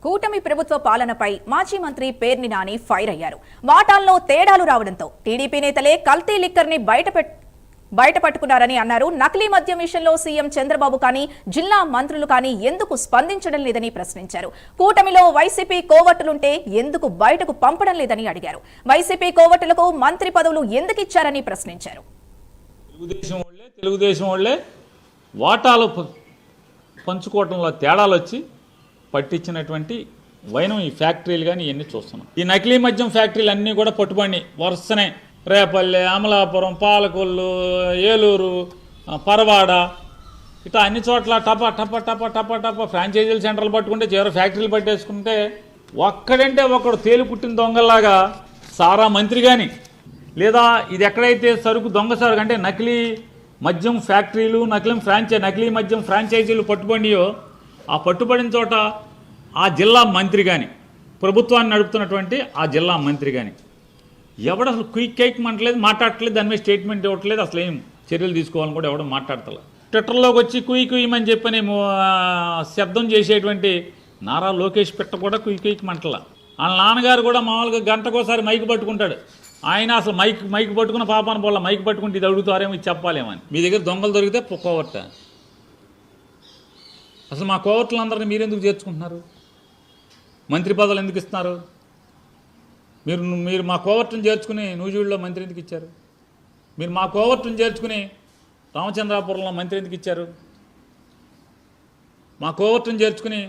కూటమి ప్రభుత్వ పాలనపై మాజీ మంత్రి పేర్ని నాని ఫైర్ అయ్యారు. వాటాల్లో తేడాలు రావడంతో టీడీపీ నేతలే కల్తీ లిక్కర్ ని బయటపట్టుకున్నారని అన్నారు. నకిలీ మద్యం విషయంలో సీఎం చంద్రబాబు కానీ జిల్లా మంత్రులు కానీ ఎందుకు స్పందించడం లేదని ప్రశ్నించారు. కూటమిలో వైసీపీ కోవట్టులుంటే ఎందుకు బయటకు పంపడం లేదని అడిగారు. వైసీపీ కోవట్టులకు మంత్రి పదవులు ఎందుకు ఇచ్చారని ప్రశ్నించారు. తెలుగుదేశం వాళ్ళే వాటాలు పంచుకోవడంలో తేడాలు వచ్చి పట్టించినటువంటి వైనం ఈ ఫ్యాక్టరీలు కానీ ఇవన్నీ చూస్తున్నాం. ఈ నకిలీ మద్యం ఫ్యాక్టరీలు అన్నీ కూడా పట్టుబడి వరుసనే రేపల్లె, అమలాపురం, పాలకొల్లు, ఏలూరు, పరవాడ ఇట్లా అన్ని చోట్ల టప టప టప టప టప ఫ్రాంచైజీల సెంటర్లు పట్టుకుంటే చివరి ఫ్యాక్టరీలు పట్టేసుకుంటే ఒక్కడంటే ఒకడు తేలి పుట్టిన దొంగల్లాగా సారా మంత్రి కానీ లేదా ఇది ఎక్కడైతే సరుకు దొంగ సరుకు అంటే నకిలీ మద్యం ఫ్యాక్టరీలు నకిలీ మద్యం ఫ్రాంచైజీలు పట్టుబడియో ఆ పట్టుబడిన చోట ఆ జిల్లా మంత్రి కానీ ప్రభుత్వాన్ని నడుపుతున్నటువంటి ఆ జిల్లా మంత్రి కానీ ఎవడు అసలు క్విక్ మాట్లాడట్లేదు, దాని మీద స్టేట్మెంట్ ఇవ్వట్లేదు, అసలు ఏం చర్యలు తీసుకోవాలని కూడా ఎవడో మాట్లాడతలేదు. ట్విట్టర్లోకి వచ్చి కుయ్యమని చెప్పని శబ్దం చేసేటువంటి నారా లోకేష్ పెట్ట కూడా కుయ్యమంటల. వాళ్ళ నాన్నగారు కూడా మామూలుగా గంటకోసారి మైక్ పట్టుకుంటాడు. ఆయన అసలు మైక్ పట్టుకున్న పాపాన పోల మైక్ పట్టుకుంటే ఇది అడుగుతారేమో ఇది చెప్పాలేమని. మీ దగ్గర దొంగలు దొరికితే కోవర్ట. అసలు మా కోవర్టులందరినీ మీరెందుకు చేర్చుకుంటున్నారు? మంత్రి పదవులు ఎందుకు ఇస్తున్నారు? మీరు మా కోవర్టును చేర్చుకుని నూజివీడులో మంత్రి ఎందుకు ఇచ్చారు? మీరు మా కోవర్టును చేర్చుకుని రామచంద్రాపురంలో మంత్రి ఎందుకు ఇచ్చారు? మా కోవర్టును చేర్చుకుని